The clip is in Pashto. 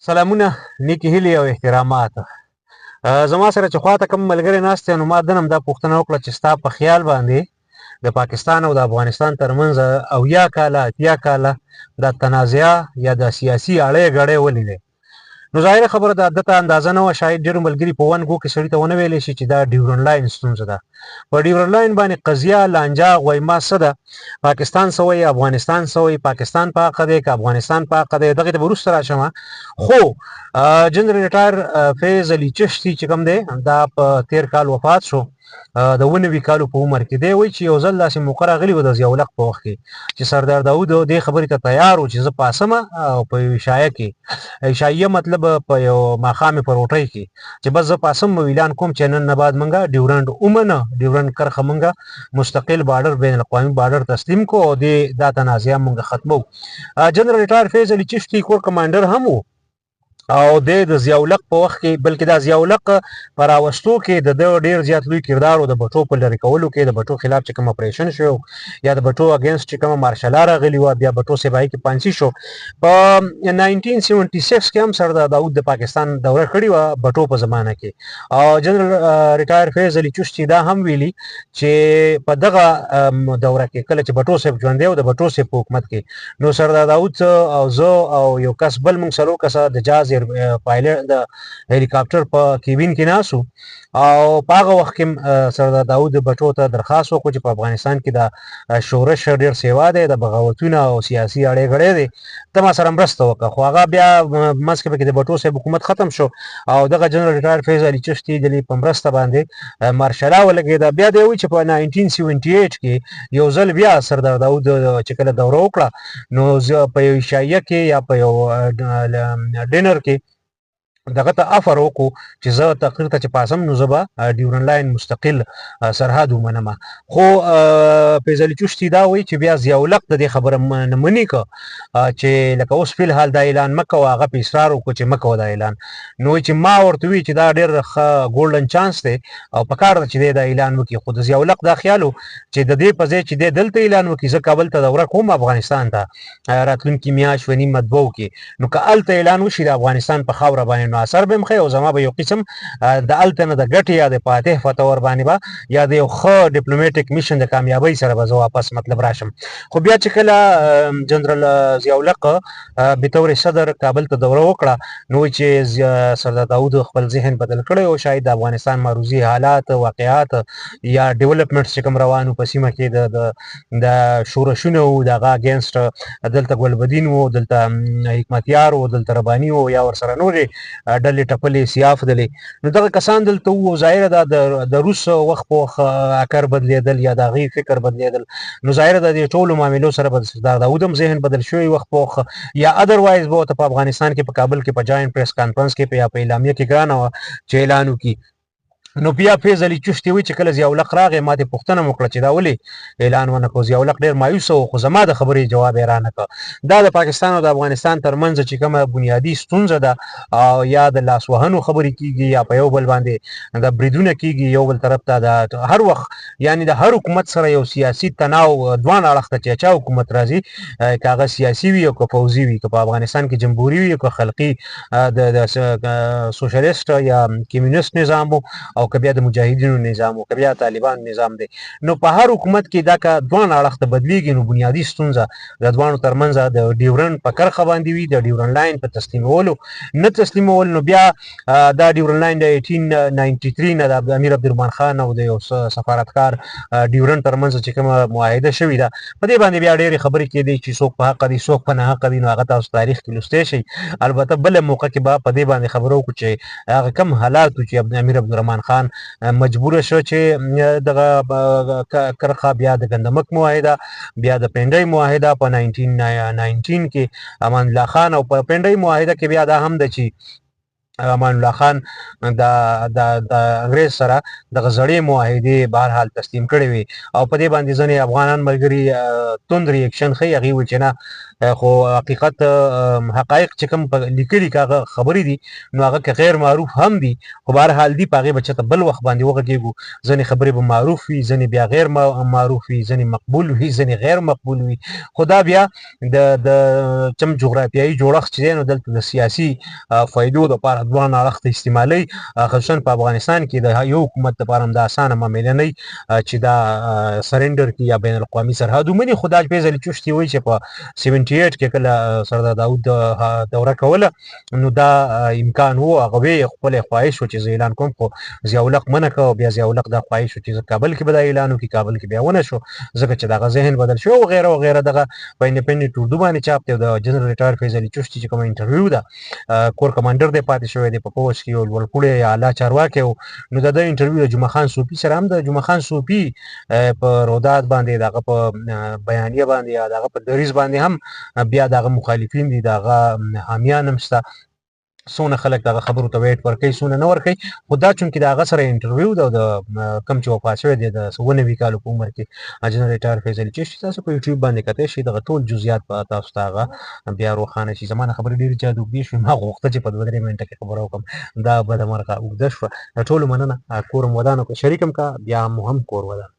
سلامونه، نیکې هیلې او احترامات. زما سره چې خواته کوم ملګری ناست دی، نو ما دنه هم دا پوښتنه وکړه چې ستا په خیال باندې د پاکستان او د افغانستان ترمنځ 80 کاله 80 کاله دا تنازعه یا د سیاسي اړې ګړې ولې دی؟ نو ظاهره خبره ده، دته اندازه نه وه، شاید ډېرو ملګري په ون ګو کې سړي ته ونه ویلی شي چې دا ډیورنډ لاین ستونزه ده. په ډیورنډ لاین باندې قضیه لانجه غویما څه ده؟ پاکستان څه وایي، افغانستان څه وایي، پاکستان په حقه دی که افغانستان په حقه دی؟ دغې ته به وروسته راشم. خو جنرال ریټایر فیض علي چشتي چې کوم دی، دا په تېر کال وفات شو د 90 کالو په عمر کې. دی وایي چې یو ځل داسې موقع راغلې وه د ضیاءالحق په وخت کې چې سردار داود دې خبرې ته تیار و چې زه پاسمه او په یو عشایه کې، عشایه مطلب په یو ماښامې په روټۍ کې، چې بس زه پاسم اعلان کوم چې نن نه بعد مونږه ډیورنډ ومنه، ډیورنډ کرښه مونږه مستقل بارډر بین الاقوامي بارډر تسلیم کو او دا تنازعه مونږه ختمو. جنرال ریټایر فیض علي چشتي کور کمانډر هم و او د ضیاءالحق په وخت کې، بلکې دا ضیاءالحق په راوستو کې د ده ډېر زیات لوی کردار و. د بټو په لرې کولو کې، د بټو خلاف چې کوم اپریشن شو یا د بټو اګینسټ چې کومه مارشل لا راغلې وه، بیا بټو صبایي کې پانسي شو. په 1976 کې هم سردار داود د پاکستان دوره کړې وه بټو په زمانه کې. او جنرال ریټایر فیض علي چشتي دا هم ویلي چې په دغه دوره کې کله چې بټو صاحب ژوندی و، د بټو صاحب په حکومت کې، نو سردار داود او زه او یو کس بل مونږ څلور کسه د جاز پایلټ د هلیکاپټر په کیبین کې ناست وو. او په هغه وخت کې سردار داود بټو ته درخواست وکړو چې په افغانستان کې د شورش ډېر سیوا دی، د بغاوتونه او سیاسي اړې غړې دی، ته ما سره مرسته وکړه. خو هغه بیا منځ کې پکې د بټو صاحب حکومت ختم شو او دغه جنرال ریټایر فیض علي چشتي د په مرسته باندې مارشلا ولګېده. بیا دی وایي چې په 1978 کې یو ځل بیا سردار داود چې کله دوره وکړه، نو په یو عشایه کې یا په یو ډینر کې دغه ته افر وکړو چې زه تقریر ته چې پاسم نو زه به ډیورنډ لاین مستقل سرحد ومنم. خو فیض علي چشتي دا وایي چې بیا ضیاءالحق د دې خبره نه مني که چې لکه اوس فی الحال دا اعلان مه کوه، هغه په اصرار وکړو چې مه کوه دا اعلان. نو وایي چې ما ورته ووایي چې دا ډېر ښه ګولډن چانس دی او په کار ده چې دی دا اعلان وکړي. خو د ضیاءالحق دا خیال و چې د دې په ځای چې دی دلته اعلان وکړي، زه کابل ته دوره کوم افغانستان ته راتلونکي میاشت و نیم دوو کې، نو که هلته اعلان وشي د افغانستان په خاوره باندې، نو اثر به هم ښه او زما به یو قسم د هلته نه د ګټې یا د فاتح په طور باندې به یا د یو ښه ډیپلومیټک میشن د کامیابۍ سره به زه واپس مطلب راشم. خو بیا چې کله جنرال ضیاءالحق بطور صدر کابل ته دوره وکړه، نو وایي چې سردار داود خپل ذهن بدل کړی او شاید د افغانستان معروضي حالات، واقعات یا ډیولپمنټس چې کوم روان وو په سیمه کې، د شورشونه وو، د هغه اګینسټ دلته ګلبدین وو، دلته حکمتیار وو، دلته رباني وو یا ورسره نورې ډلې ټپلې سیاف دلې، نو دغه کسان دلته وو. ظاهره ده د روس وخت په وخت عکر بدلېدل یا د هغې فکر بدلېدل، نو ظاهره ده دې ټولو معاملو سره به سردار داود هم ذهن بدل شوی وخت په وخت، یا ادروایز به ورته په افغانستان کې په کابل کې په جاینټ پریس کانفرنس کې یا په اعلامیه کې ګرانه وه چې اعلان وکړي. نو بیا فیض علي چشتي وایي چې کله ضیاءالحق راغی، ما ترې پوښتنه مو وکړه چې دا ولې اعلان ونه کړو. ضیاءالحق ډېر مایوسه و، خو زما د خبرې جواب یې رانه کړ. دا د پاکستان او د افغانستان ترمنځ چې کومه بنیادي ستونزه ده، یا د لاس وهنو خبرې کېږي یا په یو بل باندې د بریدونه کېږي یو بل طرف ته، د هر وخت یعنې د هر حکومت سره یو سیاسي تناو دواړه اړخ ته چې چا حکومت راځي، که هغه سیاسي وي او که پوځي وي، که په افغانستان کې جمهوري وي او که خلقي د سوشلیسټ یا کمیونست نظام او که بیا د مجاهدینو نظام او که بیا طالبان نظام دی، نو په هر حکومت کې دا که دواړه اړخ ته بدلیږي، نو بنیادي ستونزه د دواړو ترمنځ د ډیورنډ په کرښه باندې وي، د ډیورنډ لاین په تسلیمولو نه تسلیمول. نو بیا دا ډیورنډ لاین د 1893 نه د امیر عبدالرحمن خان او د یو سفارتکار ډیورنډ ترمنځ چې کومه معاهده شوې ده، په دې باندې بیا ډېرې خبرې کېدې چې څوک په حقه دي څوک په ناحقه دي، نو هغه تاسو تاریخ کې لوستی شئ. البته بله موقع کې به په دې باندې خبره وکړو چې هغه کم حالات و چې امیر عبدالرحمن خان مجبوره شو چې دغه کرښه بیا د ګندمک معاهده، بیا د پنډۍ معاهده په 1919 کې امان الله خان، او په پنډۍ معاهده کې بیا دا هم ده چې امان الله خان د انګریز سره دغه زړې معاهدې بهرحال تسلیم کړې وې او په دې باندې ځینې افغانان ملګري توند ریاکشن ښیي. هغې وویل چې نه، خو حقیقت حقایق چې کوم لیکلي کاغه خبرې دي نو هغه که غیر معروف هم دي خو بهر حال دي په هغې به چېرته بل وخت باندې وغږېږو ځینې خبرې به معروف وي ځینې بیا غیر معروف وي ځینې مقبول وي ځینې غیر مقبول وي خو دا بیا د چم جغرافیایي جوړښت چې دی نو دلته د سیاسي فایدو دپاره دواړه اړخ ته استعمالوي خصوصا په افغانستان کې د یو حکومت دپاره هم دا اسانه معامله نه چې دا سرنډر کړي یا بین الاقوامي سرحد ومني خو دا فیض علي چشتي وایي چې په 78 کې کله سردار داود دوره کوله نو دا امکان و هغه وی خپل خواهش و چې زه اعلان کوم خو ضیاء الحق منع کړ بیا ضیاء الحق دا خواهش و چې زه کابل کې به دا اعلان وکړي کابل کې بیا ونه شو ځکه چې دغه ذهن بدل شو او غیره او غیره دغه په انډیپندنت اردو باندې چاپ دی د جنرال ریټایر فیض علي چشتي چې کوم انټرویو ده کور کمانډر دی پاتې شوی دی په پوځ کې او لوړپوړی یا اعلی چارواکی و نو د ده انټرویو د جمعه خان صوفي سره هم د جمعه خان صوفي په رودات باندې دغه په بیانیه باندې یا دغه په دریځ باندې هم بیا دغه مخالفین دي دغه حامیان هم شته څونه خلک دغه خبرو ته ویټ ورکوي څونه نه ورکوي خو دا چونکې د هغه سره انټرویو ده د کوم چې وفات شوی دی د 90 کالو په عمر کې جنرال ریټایر فیض علي چشتي تاسو په یوټیوب باندې کتلی شئ دغه ټول جزئیات به تاسو ته هغه بیا روښانه شي زما نه خبرې ډېرې زیات اوږدې شوې ما غوښته چې په 2-3 منټه کې خبره وکړم دا بدمرغه اوږده شوه د ټولو مننه کور هم ودان وکړه شریک هم که بیا مو هم کور ودان